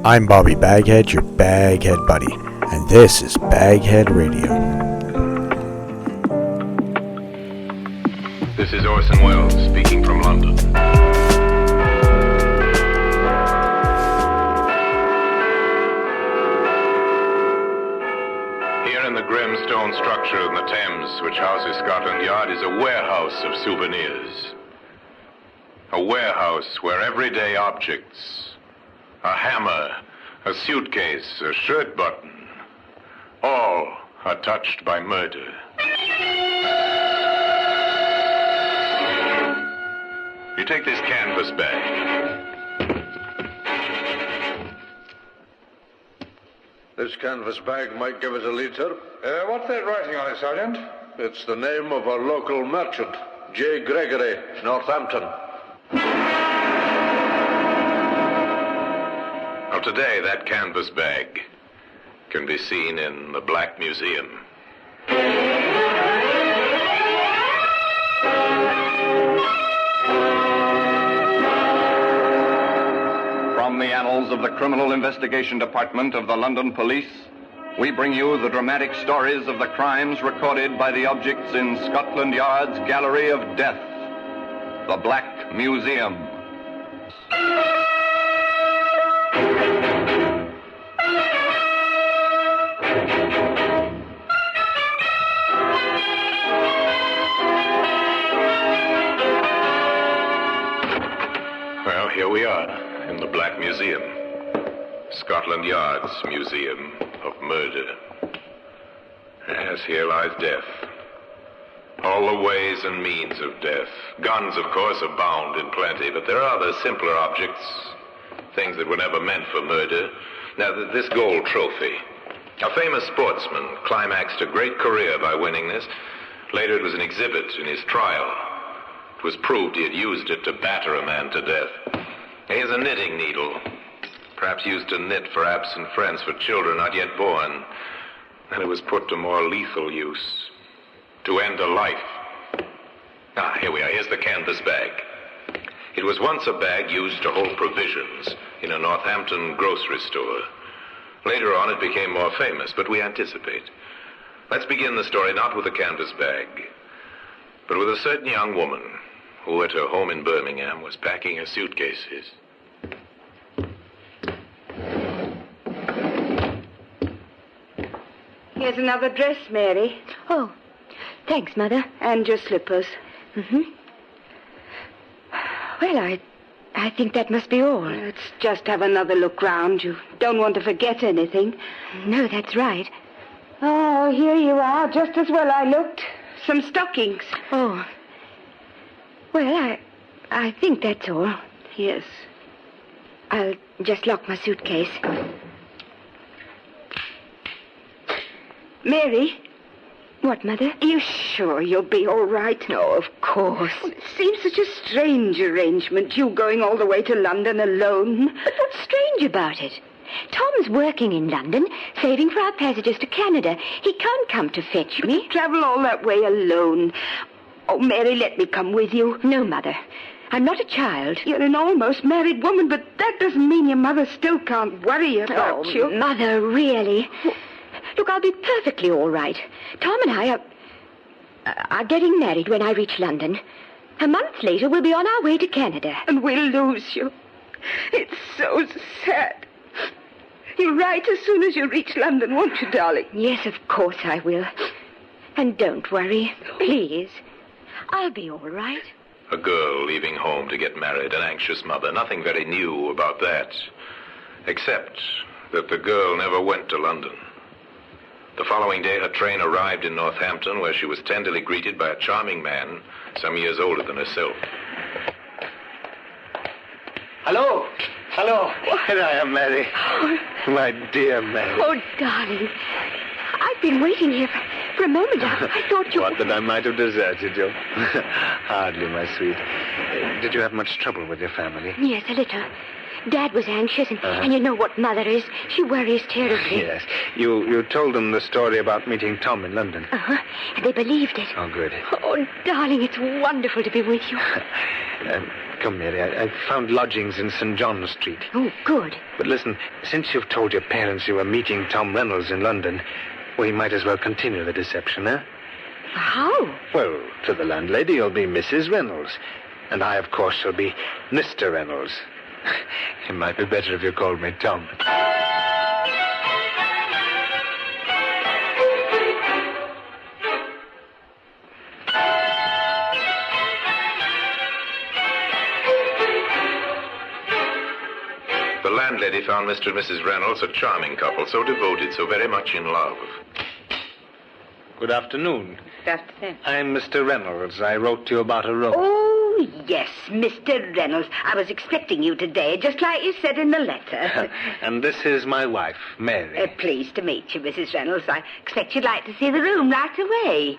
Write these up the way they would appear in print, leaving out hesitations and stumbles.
I'm Bobby BagHead, your BagHead buddy, and this is BagHead Radio. This is Orson Welles speaking from London. Here in the grim stone structure in the Thames, which houses Scotland Yard, is a warehouse of souvenirs. A warehouse where everyday objects, a hammer, a suitcase, a shirt button, all are touched by murder. You take this canvas bag. This canvas bag might give us a lead, sir. What's that writing on it, Sergeant? It's the name of a local merchant, J. Gregory, Northampton. Well, today, that canvas bag can be seen in the Black Museum. From the annals of the Criminal Investigation Department of the London Police, we bring you the dramatic stories of the crimes recorded by the objects in Scotland Yard's Gallery of Death, the Black Museum. Well, here we are in the Black Museum. Scotland Yard's Museum of Murder. Yes, here lies death. All the ways and means of death. Guns, of course, abound in plenty, but there are other simpler objects, things that were never meant for murder. Now, this gold trophy. A famous sportsman climaxed a great career by winning this. Later, it was an exhibit in his trial. It was proved he had used it to batter a man to death. Here's a knitting needle, perhaps used to knit for absent friends, for children not yet born. And it was put to more lethal use, to end a life. Here we are. Here's the canvas bag. It was once a bag used to hold provisions in a Northampton grocery store. Later on, it became more famous, but we anticipate. Let's begin the story not with the canvas bag, but with a certain young woman who at her home in Birmingham was packing her suitcases. Here's another dress, Mary. Oh, thanks, Mother. And your slippers. Well, I think that must be all. Let's just have another look round. You don't want to forget anything. No, that's right. Oh, here you are, just as well I looked. Some stockings. Oh. Well, I think that's all. Yes. I'll just lock my suitcase. Mary? What, Mother? Are you sure you'll be all right? No, of course. Well, it seems such a strange arrangement, you going all the way to London alone. But what's strange about it? Tom's working in London, saving for our passages to Canada. He can't come to fetch me. Travel all that way alone. Oh, Mary, let me come with you. No, Mother. I'm not a child. You're an almost married woman, but that doesn't mean your mother still can't worry about you. Mother, really? Look, I'll be perfectly all right. Tom and I are getting married when I reach London. A month later, we'll be on our way to Canada. And we'll lose you. It's so sad. You'll write as soon as you reach London, won't you, darling? Yes, of course I will. And don't worry, please. I'll be all right. A girl leaving home to get married, an anxious mother. Nothing very new about that, except that the girl never went to London. The following day, her train arrived in Northampton, where she was tenderly greeted by a charming man some years older than herself. Hello. Here I am, Mary. My dear Mary. Oh, darling. I've been waiting here for a moment. I thought you... What, that I might have deserted you? Hardly, my sweet. Did you have much trouble with your family? Yes, a little. Dad was anxious, and you know what Mother is. She worries terribly. Yes. You told them the story about meeting Tom in London. Uh-huh. They believed it. Oh, good. Oh, darling, it's wonderful to be with you. Come, Mary. I found lodgings in St. John's Street. Oh, good. But listen, since you've told your parents you were meeting Tom Reynolds in London, we might as well continue the deception, eh? How? Well, to the landlady, you'll be Mrs. Reynolds. And I, of course, shall be Mr. Reynolds. It might be better if you called me Tom. The landlady found Mr. and Mrs. Reynolds a charming couple, so devoted, so very much in love. Good afternoon. Good afternoon. I'm Mr. Reynolds. I wrote to you about a room. Oh, yes, Mr. Reynolds. I was expecting you today, just like you said in the letter. And this is my wife, Mary. Pleased to meet you, Mrs. Reynolds. I expect you'd like to see the room right away.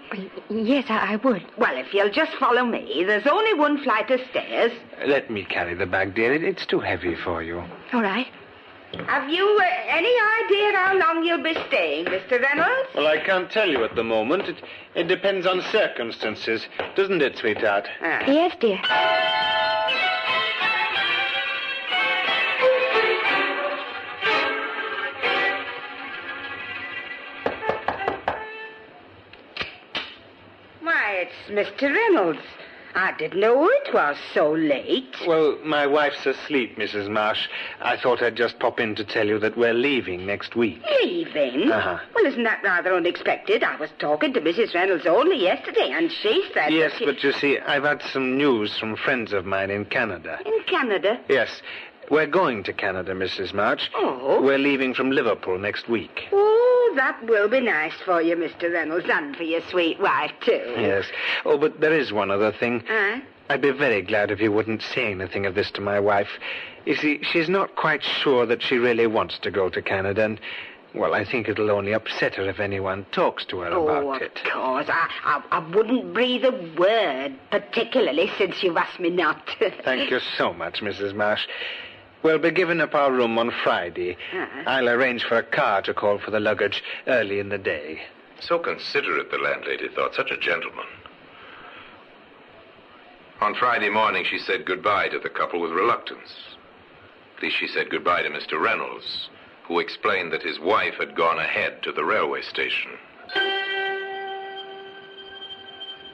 Yes, I would. Well, if you'll just follow me. There's only one flight of stairs. Let me carry the bag, dear. It's too heavy for you. All right. Have you any idea how long you'll be staying, Mr. Reynolds? Well, I can't tell you at the moment. It depends on circumstances, doesn't it, sweetheart? Yes, dear. Why, it's Mr. Reynolds. I didn't know it was so late. Well, my wife's asleep, Mrs. Marsh. I thought I'd just pop in to tell you that we're leaving next week. Leaving? Uh-huh. Well, isn't that rather unexpected? I was talking to Mrs. Reynolds only yesterday, and she said... Yes, that she... but you see, I've had some news from friends of mine in Canada. In Canada? Yes. We're going to Canada, Mrs. March. Oh? We're leaving from Liverpool next week. Oh, that will be nice for you, Mr. Reynolds, and for your sweet wife, too. Yes. Oh, but there is one other thing. Huh? I'd be very glad if you wouldn't say anything of this to my wife. You see, she's not quite sure that she really wants to go to Canada, and, well, I think it'll only upset her if anyone talks to her about it. Oh, of course. I wouldn't breathe a word, particularly since you've asked me not to. Thank you so much, Mrs. Marsh. We'll be giving up our room on Friday. Uh-huh. I'll arrange for a car to call for the luggage early in the day. So considerate, the landlady thought. Such a gentleman. On Friday morning, she said goodbye to the couple with reluctance. At least she said goodbye to Mr. Reynolds, who explained that his wife had gone ahead to the railway station.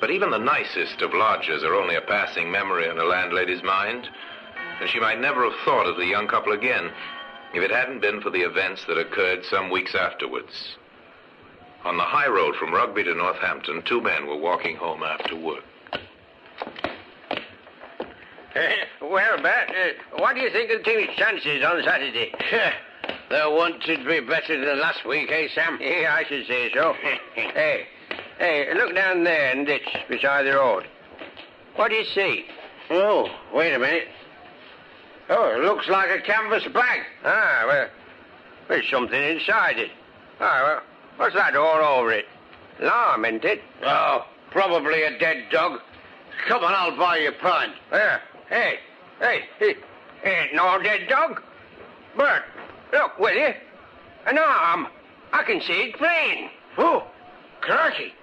But even the nicest of lodgers are only a passing memory in a landlady's mind, and she might never have thought of the young couple again if it hadn't been for the events that occurred some weeks afterwards. On the high road from Rugby to Northampton, two men were walking home after work. Well, Bat, what do you think of the team's chances on Saturday? They'll want to be better than last week, eh, Sam? Yeah, I should say so. Hey, look down there in the ditch beside the road. What do you see? Oh, wait a minute. Oh, it looks like a canvas bag. Ah, well, there's something inside it. Ah, well, what's that all over it? Lime, isn't it? Oh, probably a dead dog. Come on, I'll buy you a pint. Yeah. Hey, ain't no dead dog. Bert, look, will you? An arm. I can see it plain. Oh, crikey.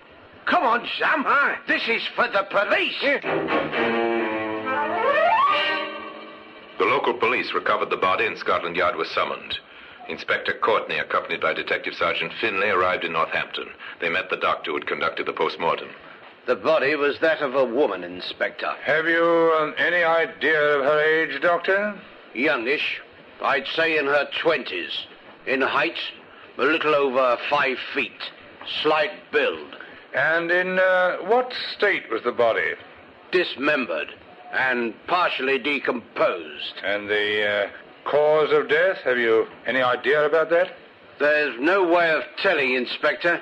Come on, Sam. This is for the police. The local police recovered the body and Scotland Yard was summoned. Inspector Courtney, accompanied by Detective Sergeant Finlay, arrived in Northampton. They met the doctor who had conducted the post-mortem. The body was that of a woman, Inspector. Have you any idea of her age, Doctor? Youngish. I'd say in her 20s. In height, a little over 5 feet. Slight build. And in what state was the body? Dismembered and partially decomposed. And the cause of death? Have you any idea about that? There's no way of telling, Inspector.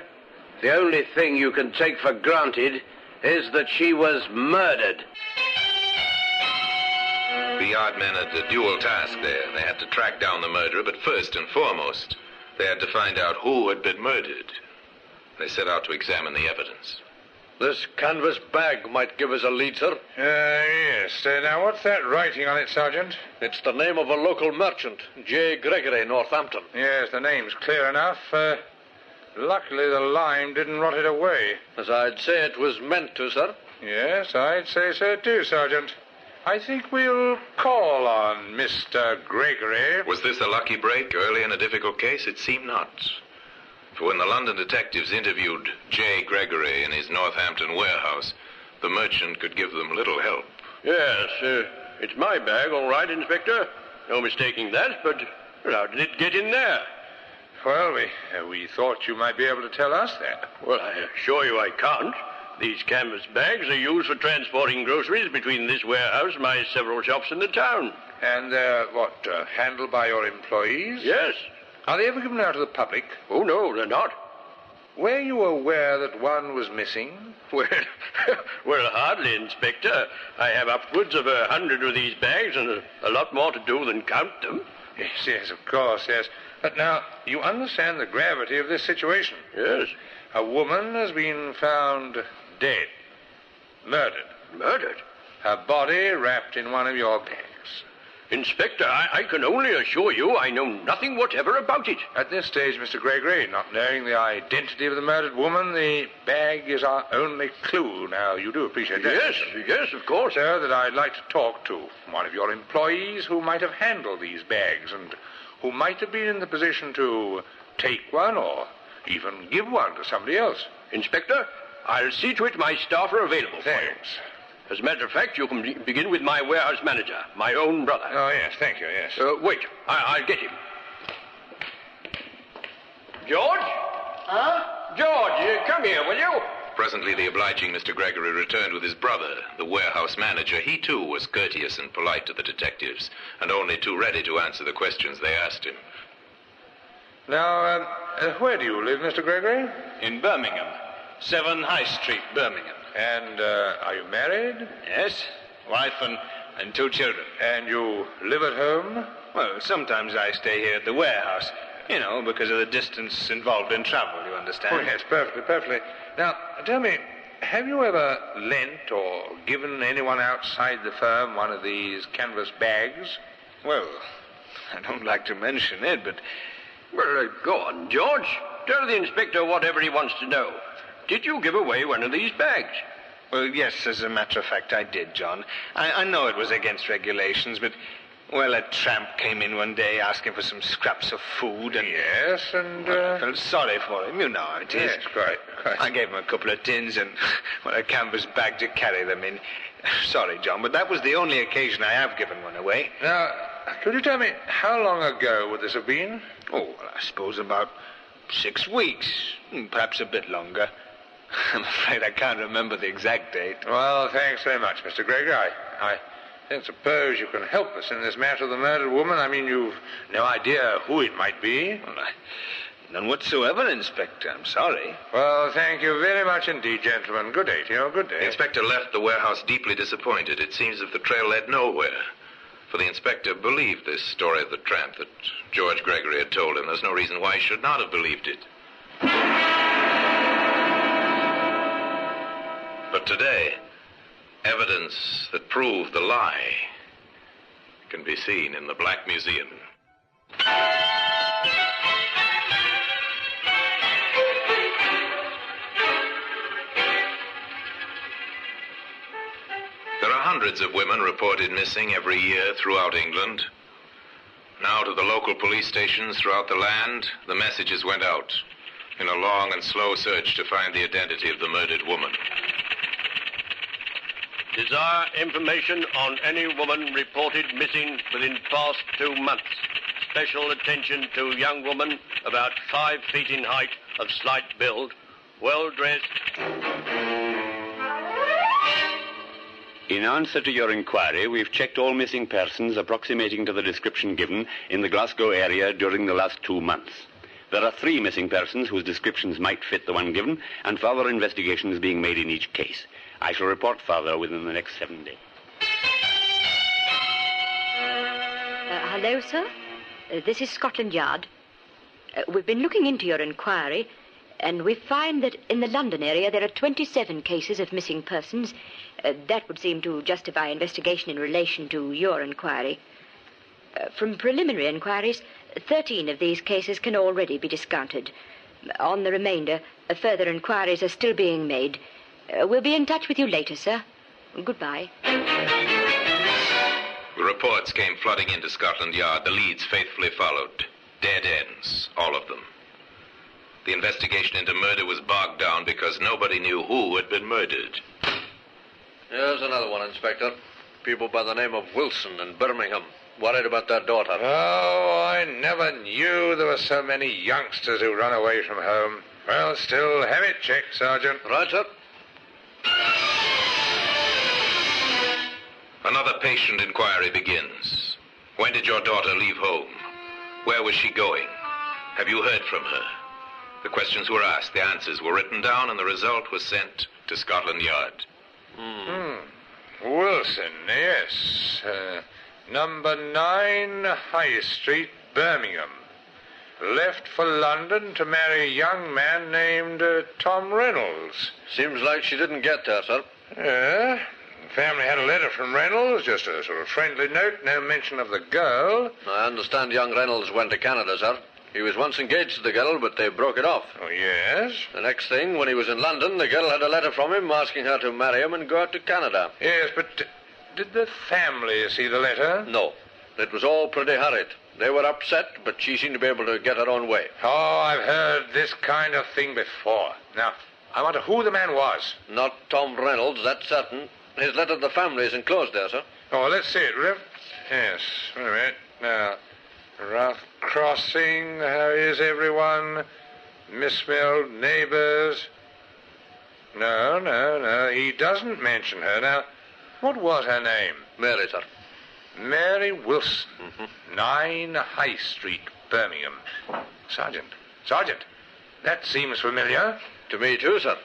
The only thing you can take for granted is that she was murdered. The yard men had a dual task there. They had to track down the murderer, but first and foremost, they had to find out who had been murdered. They set out to examine the evidence. This canvas bag might give us a lead, sir. Yes. Now, what's that writing on it, Sergeant? It's the name of a local merchant, J. Gregory, Northampton. Yes, the name's clear enough. Luckily, the lime didn't rot it away. As I'd say it was meant to, sir. Yes, I'd say so too, Sergeant. I think we'll call on Mr. Gregory. Was this a lucky break early in a difficult case? It seemed not. For when the London detectives interviewed J. Gregory in his Northampton warehouse, the merchant could give them little help. Yes, it's my bag, all right, Inspector. No mistaking that, but how did it get in there? Well, we thought you might be able to tell us that. Well, I assure you I can't. These canvas bags are used for transporting groceries between this warehouse and my several shops in the town. And they're, handled by your employees? Yes. Are they ever given out to the public? Oh, no, they're not. Were you aware that one was missing? Well, hardly, Inspector. I have upwards of 100 of these bags and a lot more to do than count them. Yes, of course, yes. But now, you understand the gravity of this situation. Yes. A woman has been found dead. Murdered. Murdered? Her body wrapped in one of your bags. Inspector, I can only assure you I know nothing whatever about it. At this stage, Mr. Gregory, not knowing the identity of the murdered woman, the bag is our only clue. Now, you do appreciate that? Yes, of course. Sir, that I'd like to talk to one of your employees who might have handled these bags and who might have been in the position to take one or even give one to somebody else. Inspector, I'll see to it my staff are available for you. Thanks. As a matter of fact, you can begin with my warehouse manager, my own brother. Oh, yes, thank you, yes. Wait, I'll get him. George? Huh? George, come here, will you? Presently, the obliging Mr. Gregory returned with his brother, the warehouse manager. He, too, was courteous and polite to the detectives, and only too ready to answer the questions they asked him. Now, where do you live, Mr. Gregory? In Birmingham. 7 High Street, Birmingham. And, are you married? Yes. Wife and 2 children. And you live at home? Well, sometimes I stay here at the warehouse. You know, because of the distance involved in travel, you understand? Oh, yes, perfectly. Now, tell me, have you ever lent or given anyone outside the firm one of these canvas bags? Well, I don't like to mention it, but... Well, go on, George. Tell the inspector whatever he wants to know. Did you give away one of these bags? Well, yes, as a matter of fact, I did, John. I know it was against regulations, but... Well, a tramp came in one day asking for some scraps of food, and... Yes, and... Well, I felt sorry for him. You know how it is. Yes, quite. I gave him a couple of tins and a canvas bag to carry them in. Sorry, John, but that was the only occasion I have given one away. Now, could you tell me, how long ago would this have been? Oh, well, I suppose about 6 weeks, perhaps a bit longer. I'm afraid I can't remember the exact date. Well, thanks very much, Mr. Gregory. I don't suppose you can help us in this matter of the murdered woman. I mean, you've no idea who it might be. Well, none whatsoever, Inspector. I'm sorry. Well, thank you very much indeed, gentlemen. Good day to you. Good day. The inspector left the warehouse deeply disappointed. It seems that the trail led nowhere. For the inspector believed this story of the tramp that George Gregory had told him. There's no reason why he should not have believed it. But today, evidence that proved the lie can be seen in the Black Museum. There are hundreds of women reported missing every year throughout England. Now to the local police stations throughout the land, the messages went out in a long and slow search to find the identity of the murdered woman. Desire information on any woman reported missing within past 2 months. Special attention to young woman about 5 feet in height, of slight build, well dressed. In answer to your inquiry, we've checked all missing persons approximating to the description given in the Glasgow area during the last 2 months. There are 3 missing persons whose descriptions might fit the one given, and further investigation is being made in each case. I shall report further within the next 7 days. Hello, sir. This is Scotland Yard. We've been looking into your inquiry. And we find that in the London area there are 27 cases of missing persons. That would seem to justify investigation in relation to your inquiry. From preliminary inquiries, 13 of these cases can already be discounted. On the remainder, further inquiries are still being made. We'll be in touch with you later, sir. Goodbye. The reports came flooding into Scotland Yard. The leads faithfully followed. Dead ends, all of them. The investigation into murder was bogged down because nobody knew who had been murdered. Here's another one, Inspector. People by the name of Wilson in Birmingham. Worried about their daughter. Oh, I never knew there were so many youngsters who run away from home. Well, still, have it checked, Sergeant. Right, sir. Another patient inquiry begins. When did your daughter leave home? Where was she going? Have you heard from her? The questions were asked, the answers were written down, and the result was sent to Scotland Yard. Wilson, yes. Number 9 High Street, Birmingham. Left for London to marry a young man named Tom Reynolds. Seems like she didn't get there, sir. The family had a letter from Reynolds, just a sort of friendly note, no mention of the girl. I understand young Reynolds went to Canada, sir. He was once engaged to the girl, but they broke it off. Oh, yes? The next thing, when he was in London, the girl had a letter from him asking her to marry him and go out to Canada. Yes, but did the family see the letter? No. It was all pretty hurried. They were upset, but she seemed to be able to get her own way. Oh, I've heard this kind of thing before. Now, I wonder who the man was. Not Tom Reynolds, that's certain. His letter to the family is enclosed there, sir. Oh, let's see it, will you? Yes, wait a minute. Now, rough crossing, how is everyone? Misspelled neighbors. No, he doesn't mention her. Now, what was her name? Mary, sir. Mary Wilson, 9 High Street, Birmingham. Sergeant, that seems familiar. To me, too, sir.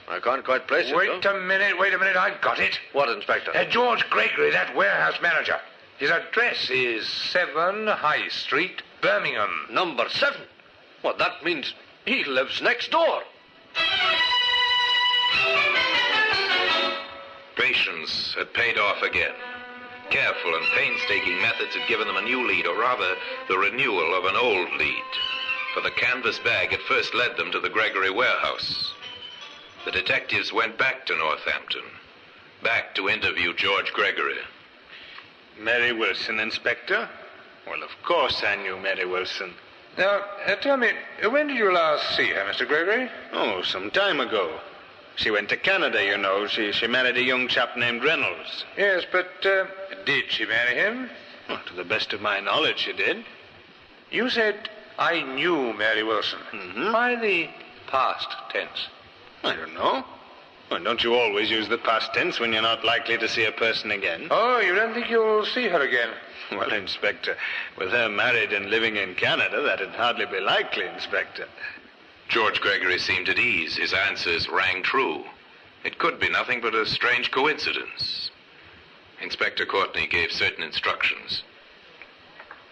I can't quite place it, Wait a minute, I've got it. What, Inspector? George Gregory, that warehouse manager. His address is 7 High Street, Birmingham. Number 7? Well, that means he lives next door. Patience had paid off again. Careful and painstaking methods had given them a new lead, or rather, the renewal of an old lead. For the canvas bag had first led them to the Gregory warehouse. The detectives went back to Northampton, back to interview George Gregory. Mary Wilson, Inspector? Well, of course I knew Mary Wilson. Now, tell me, when did you last see her, Mr. Gregory? Oh, some time ago. She went to Canada, you know. She married a young chap named Reynolds. Yes, but did she marry him? Well, to the best of my knowledge, she did. You said, I knew Mary Wilson. Mm-hmm. Why the past tense? I don't know. Well, don't you always use the past tense when you're not likely to see a person again? Oh, you don't think you'll see her again? Well, Inspector, with her married and living in Canada, that'd hardly be likely, Inspector. George Gregory seemed at ease. His answers rang true. It could be nothing but a strange coincidence. Inspector Courtney gave certain instructions.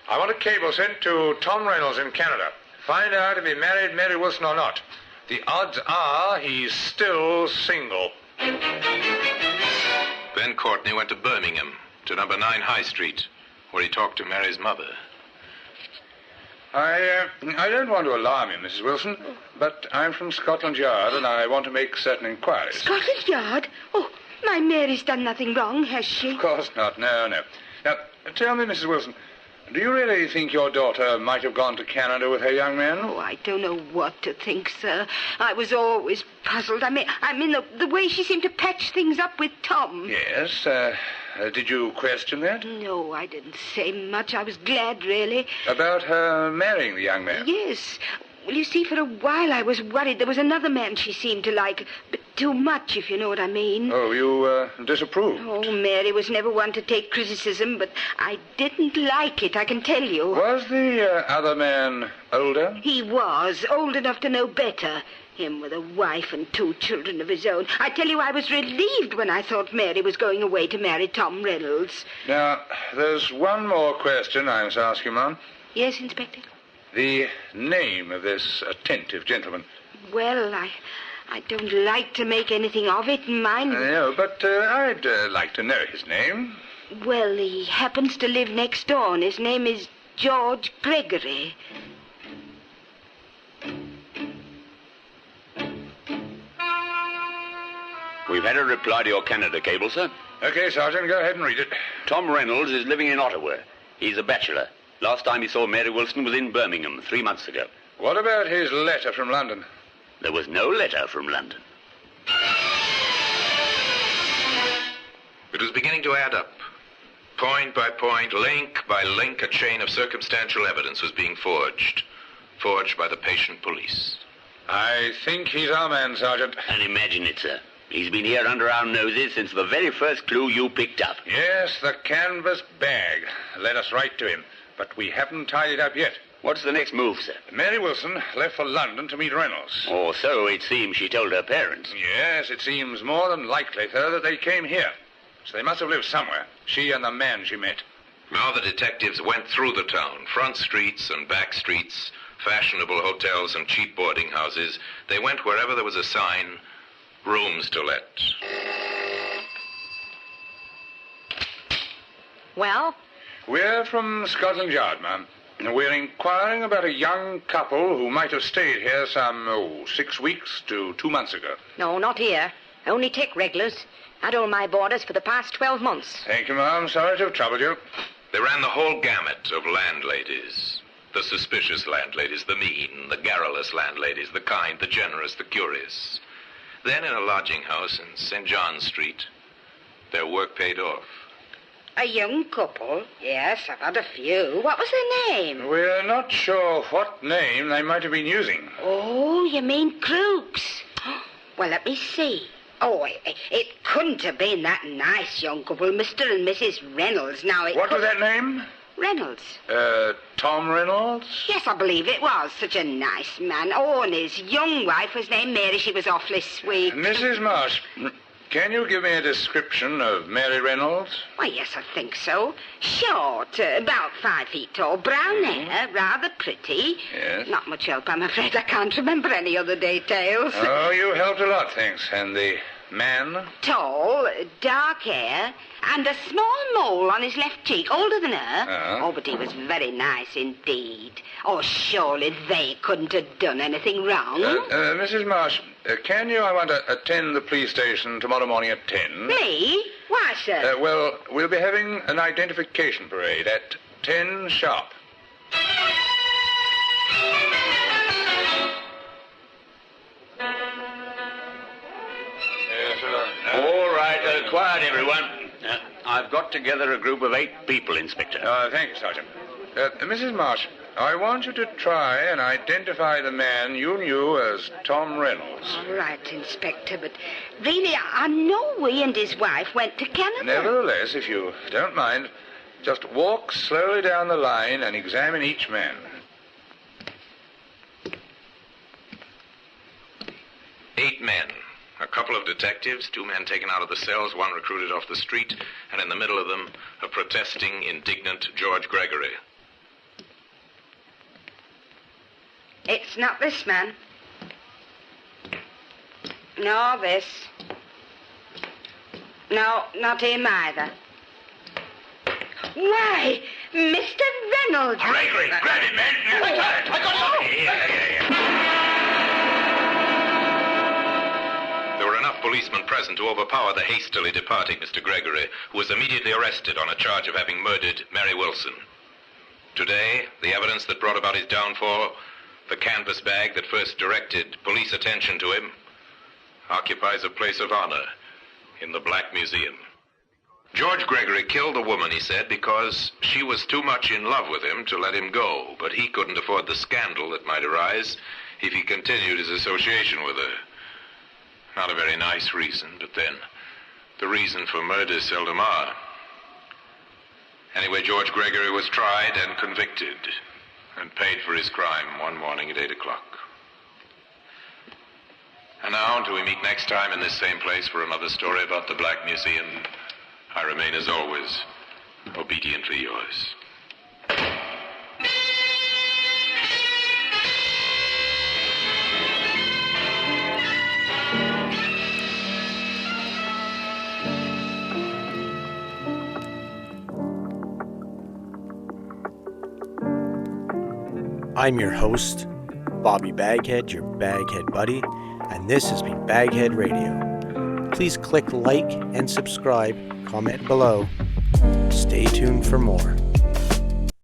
I want a cable sent to Tom Reynolds in Canada. Find out if he married Mary Wilson or not. The odds are he's still single. Then Courtney went to Birmingham, to number 9 High Street, where he talked to Mary's mother. I don't want to alarm you, Mrs. Wilson, but I'm from Scotland Yard, and I want to make certain inquiries. Scotland Yard? Oh, my Mary's done nothing wrong, has she? Of course not, no. Now, tell me, Mrs. Wilson, do you really think your daughter might have gone to Canada with her young man? Oh, I don't know what to think, sir. I was always puzzled. I mean, the way she seemed to patch things up with Tom. Yes, did you question that? No, I didn't say much. I was glad, really. About her marrying the young man? Yes. Well, you see, for a while I was worried there was another man she seemed to like, but too much, if you know what I mean. Oh, you disapproved? Oh, Mary was never one to take criticism, but I didn't like it, I can tell you. Was the other man older? He was, old enough to know better. Him with a wife and 2 children of his own. I tell you, I was relieved when I thought Mary was going away to marry Tom Reynolds. Now, there's one more question I must ask you, Mum. Yes, Inspector? The name of this attentive gentleman. Well, I don't like to make anything of it, mind. No, but I'd like to know his name. Well, he happens to live next door, and his name is George Gregory. We've had a reply to your Canada cable, sir. Okay, Sergeant, go ahead and read it. Tom Reynolds is living in Ottawa. He's a bachelor. Last time he saw Mary Wilson was in Birmingham 3 months ago. What about his letter from London? There was no letter from London. It was beginning to add up. Point by point, link by link, a chain of circumstantial evidence was being forged. Forged by the patient police. I think he's our man, Sergeant. And imagine it, sir. He's been here under our noses since the very first clue you picked up. Yes, the canvas bag. Led us right to him. But we haven't tied it up yet. What's the next move, sir? Mary Wilson left for London to meet Reynolds. Or so it seems she told her parents. Yes, it seems more than likely, sir, that they came here. So they must have lived somewhere, she and the man she met. Now the detectives went through the town, front streets and back streets, fashionable hotels and cheap boarding houses. They went wherever there was a sign, rooms to let. Well? We're from Scotland Yard, ma'am. We're inquiring about a young couple who might have stayed here some, 6 weeks to 2 months ago. No, not here. Only take regulars. Had all my boarders for the past 12 months. Thank you, ma'am. Sorry to have troubled you. They ran the whole gamut of landladies. The suspicious landladies, the mean, the garrulous landladies, the kind, the generous, the curious. Then in a lodging house in St. John's Street, their work paid off. A young couple? Yes, I've had a few. What was their name? We're not sure what name they might have been using. Oh, you mean Crooks? Well, let me see. Oh, it couldn't have been that nice young couple, Mr. and Mrs. Reynolds. Now, What was that name? Reynolds. Tom Reynolds? Yes, I believe it was. Such a nice man. Oh, and his young wife was named Mary. She was awfully sweet. Mrs. Marsh, can you give me a description of Mary Reynolds? Why, yes, I think so. Short, about 5 feet tall, brown hair, rather pretty. Yes. Not much help, I'm afraid. I can't remember any other details. Oh, you helped a lot, thanks. And the man? Tall, dark hair, and a small mole on his left cheek, older than her. Oh, but he was very nice indeed. Oh, surely they couldn't have done anything wrong. Mrs. Marsh, can you, I want to attend the police station tomorrow morning at 10? Me? Why, sir? Well, we'll be having an identification parade at 10 sharp. All right, quiet, everyone. I've got together a group of 8 people, Inspector. Thank you, Sergeant. Mrs. Marsh, I want you to try and identify the man you knew as Tom Reynolds. All right, Inspector, but really, I know he and his wife went to Canada. Nevertheless, if you don't mind, just walk slowly down the line and examine each man. 8 men. A couple of detectives, 2 men taken out of the cells, 1 recruited off the street, and in the middle of them, a protesting, indignant George Gregory. It's not this man. Nor this. No, not him either. Why, Mr. Reynolds. Gregory, grab him, man. I got him. There were enough policemen present to overpower the hastily departing Mr. Gregory, who was immediately arrested on a charge of having murdered Mary Wilson. Today, the evidence that brought about his downfall, the canvas bag that first directed police attention to him, occupies a place of honor in the Black Museum. George Gregory killed a woman, he said, because she was too much in love with him to let him go, but he couldn't afford the scandal that might arise if he continued his association with her. Not a very nice reason, but then, the reason for murder seldom are. Anyway, George Gregory was tried and convicted, and paid for his crime one morning at 8 o'clock. And now, until we meet next time in this same place for another story about the Black Museum, I remain, as always, obediently yours. I'm your host, Bobby BagHead, your BagHead buddy, and this has been BagHead Radio. Please click like and subscribe, comment below. Stay tuned for more.